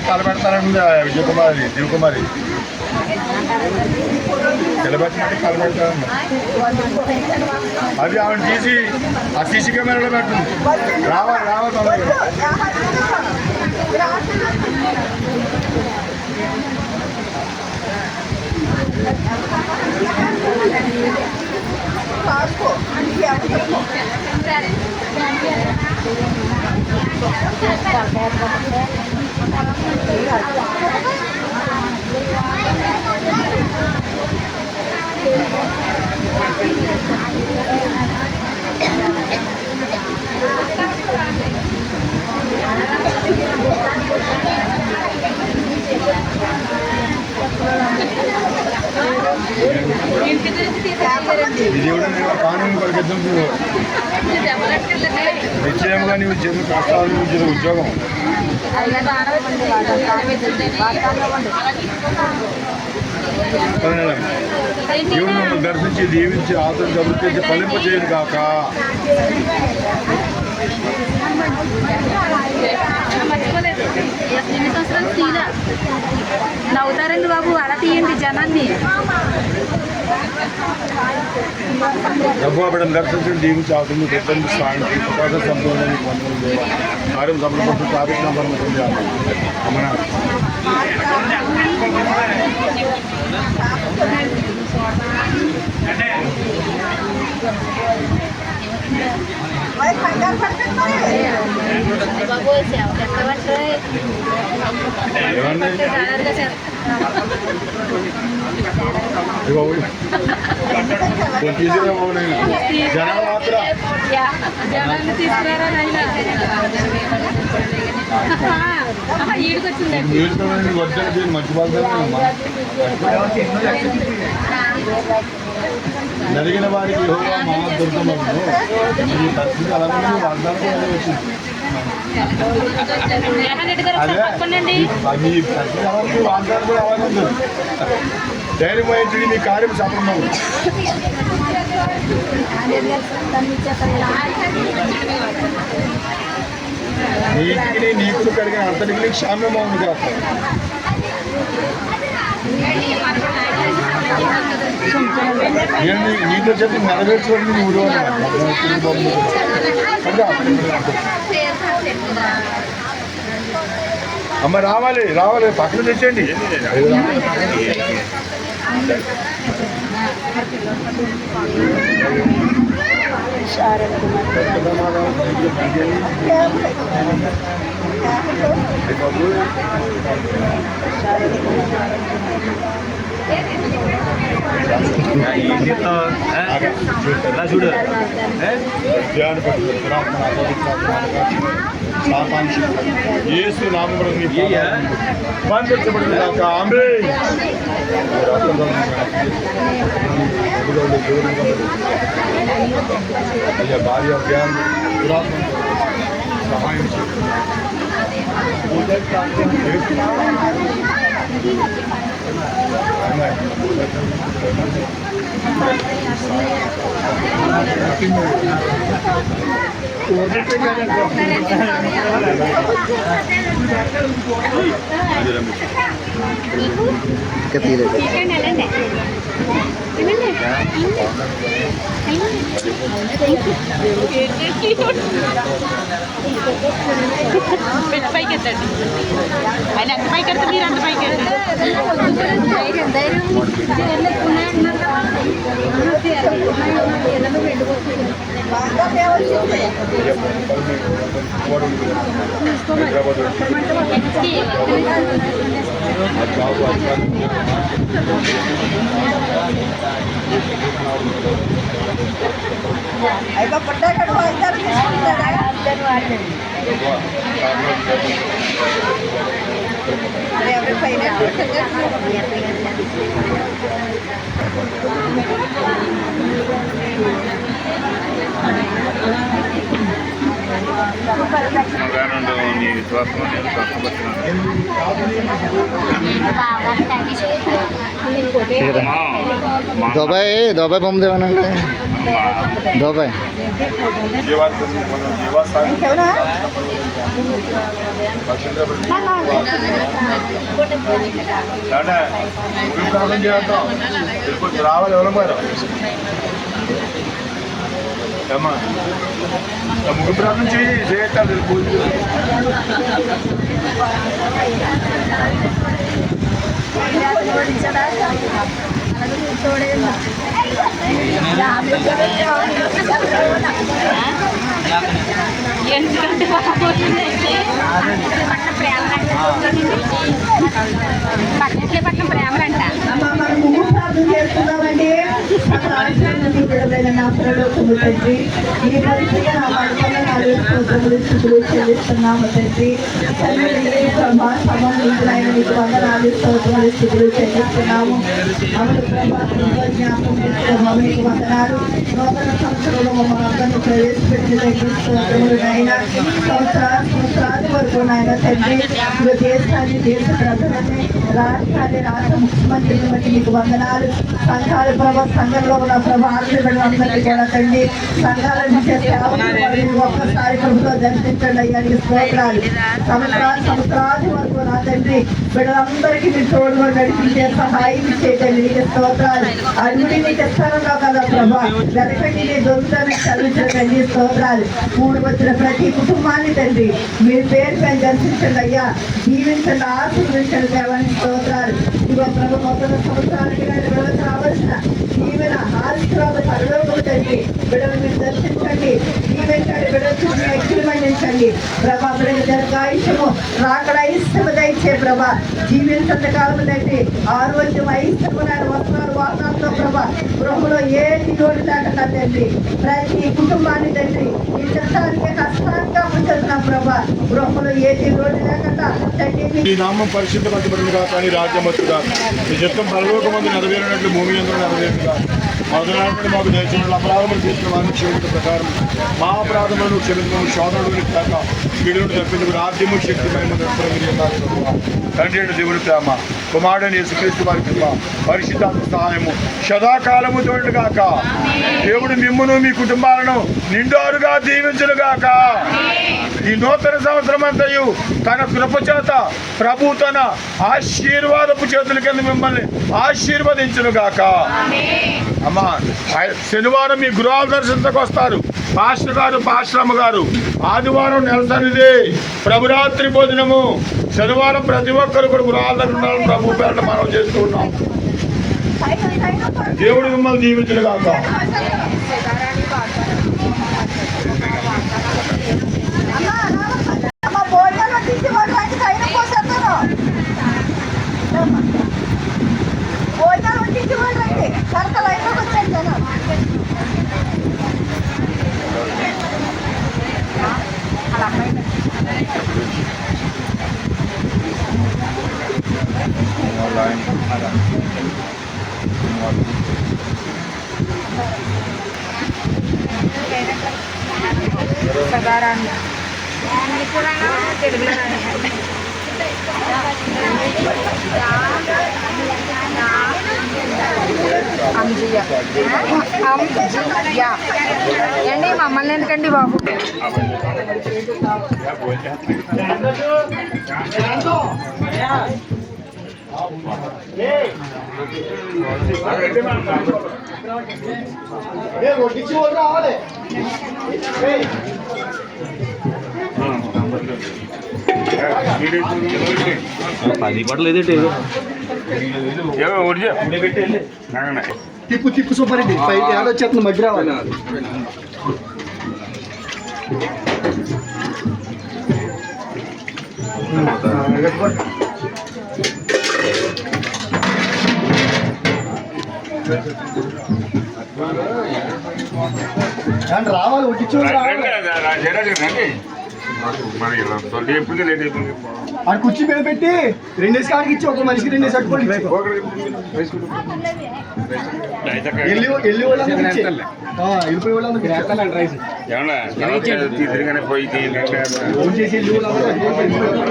కలబెడతారండి విజయకుమారి జీవకుమారి నిలబెట్టమంటే కలబెడతారండి. అది ఆవిడ తీసి ఆ సీసీ కెమెరాలో పెట్టండి. రావాలి రావాలి తొందరగా. కానూని పరిగెత్తం నిశ్చయంగా నీవు చెంది కష్టాలు ఇచ్చిన ఉద్యోగం దేవుడు మమ్మల్ని దర్శించి దీవించి ఆదరించి అభివృద్ధి ఫలింప చేయదు కాక. నవ్వుతారండి బాబు, అలా తీయండి జనాన్ని. ప్రభు బిడ్డను దర్శించి దీవించి ఆదరించి ప్రజలు స్వామి సంపూర్ణ కార్యం సమర్పణ ట్రాఫిక్ నంబర్ అమ్మనా జనాలు మాత్రం జనాన్ని తీసుకురారా వద్దని మంచి బాగుంది. జరిగిన వారికి దొరుకుతున్నప్పుడు ఈ పరిస్థితి అలాగే వాగ్దానం వచ్చింది. అదే మీ పరిస్థితి అలాగే వాగ్దానం కూడా అలాగే ఉంది. ధైర్యం వహించి మీ కార్యం సఫలం. నీటికి నీకులు కడిగిన అంతటికి క్షామ్యం అవును కాక. నేను నీతో చెప్పి నెరవేర్చుకోండి నువ్వు అమ్మ రావాలి రావాలి పక్కన తెచ్చండి. చూడు యేసు నామములో పంపించబడింది కాక. ఆమేన్. అయ్యా భార్య జ్ఞానం దురాత్మ సహాయం పైకి ఎత్తండి. ఆయన ఎంత పైకి ఎత్తారు, మీరు అంత పైకి ఎత్తండి. అయిపో పట్టాడు ఎవరి పైన నీ విశ్వాసం నేను స్వస్థపరిచిన దోబాయ్ దోబాయ్ బొమ్మ దేవనండి దోబాయ్ రావాలి ఎవరు మరి అమ్మా ముగ్గురు ప్రార్థన చేయాలి పూజ ఎందుకంటే పట్నం ప్రేమలంట ప్రార్థన చేస్తున్నామండి తండ్రి ఈ పరిస్థితి నా పడుకున్న చెల్లిస్తున్నాము తండ్రి మీకు వందనాలు స్తోత్రాలు స్థితులు చెల్లిస్తున్నాము అమలు ప్రభావం మీకు వందనాలు నూతన సంవత్సరంలో మమ్మల్ని అందరినీ ప్రవేశపెట్టిన దగ్గర స్తోత్రములు నాయన సంవత్సరాది వరకు నాయన తండ్రి దేశాన్ని దేశ ప్రజలని రాష్ట్రాన్ని రాష్ట్ర ముఖ్యమంత్రిని బట్టి మీకు వందనాలు సంఘాల ప్రభావ సంఘంలో ఉన్న ప్రభావం అందరికీ కూడా తండ్రి సంఘాలను ఒక్కసారి ప్రభుత్వం దర్శించండి అయ్యానికి స్తోత్రాలు సంవత్సరాది వరకు నా తండ్రి బిడ్డలందరికీ మీరు తోడుగా నడిపించే సహాయం ఇచ్చేటండి నీకు స్తోత్రాలు అన్ని నీకు ఇస్తానన్నావు కదా ప్రభా వెనకండి నీ దొరుకుతానని చదివించండి స్తోత్రాలు మూడు వచ్చిన ప్రతి కుటుంబాన్ని తండ్రి మీరు పేరు పైన దర్శించండి అయ్యా జీవించండి ఆశీర్వించండి దేవానికి స్తోత్రాలు ఇదిగో ప్రభు మొదటి సంవత్సరానికి బిడ్డలకు రావాల్సిన జీవన ఆశీర్వాద పరలోకము తండ్రి బిడ్డలు మీరు దర్శించండి జీవించండి బిడ్డలు చూసి ఎక్కిలు మండించండి ప్రభా బిడ్డ దీర్ఘాయుషము రాకడ ఇష్టము దయచే ప్రభా జీవించంత కాలము తండ్రి ఆరోగ్యం అయిష్టము నాయన వస్త్రాలు వాహనాలతో ప్రభా గృహంలో ఏది తోడు లేకుండా తండ్రి ప్రతి కుటుంబాన్ని తండ్రి ఈ చట్టానికి కష్టాంగా ఉంచుతున్నాం ప్రభా గృహంలో ఏది తోడు లేకుండా తండ్రి ఈ నామం పరిశుద్ధపరచబడినగా కానీ రాజ్యమతుగా ఈ చిత్తం పరలోకమందు నెరవేరినట్లు భూమి యందు నెరవేరుగా మొదలైనటువంటి మాకు దయచేయడం అపరాధములు చేసిన వారిని క్షమించిన ప్రకారం మా అపరాధములను క్షమించడం శోధనలు కాక కీడును తప్పించుకు రాజ్యము శక్తిమైన తండ్రి దేవుని ప్రేమ కుమారుడని యేసుక్రీస్తు వారి కృప పరిశుద్ధాత్మ సహాయము సదాకాలము తోడు గాక దేవుడు మిమ్మును మీ కుటుంబాలను నిండారుగా దీవించును గాక ఈ నూతన సంవత్సరం అంతయు తన కృప చేత ప్రభు తన ఆశీర్వాదపు చేతుల కింద మిమ్మల్ని ఆశీర్వదించును గాక అమ్మా శనివారం మీ గృహాల దర్శనకు వస్తారు పాస్టర్ గారు పాస్టరమ్మ గారు ఆదివారం నెలసనిది ప్రభురాత్రి భోజనము శనివారం ప్రతి ఒక్కరు కూడా గృహాల దగ్గర ఉండాలని ప్రభు పేరట మనం చేస్తూ ఉన్నాం దేవుడు మిమ్మల్ని దీవించును గాక ఏండి మమ్మల్ని ఎందుకండి బాబు పది పడలేదు తిప్పు తిప్పు సూపర్ రెడ్డి పైకి ఏడొచ్చేస్తుంది మధ్య రావాలి రావాలి ఒట్టించు ఆ కుర్చీ మీద పెట్టి రెండేసి కాడికి ఇచ్చి ఒక మనిషికి రెండేసి అట్టుకోండి వెళ్ళి వాళ్ళందరికీ ఇచ్చి వెళ్ళిపోయి వాళ్ళందరికీ పోయి ఫోన్ చేసి వెళ్ళి వాళ్ళందరికీ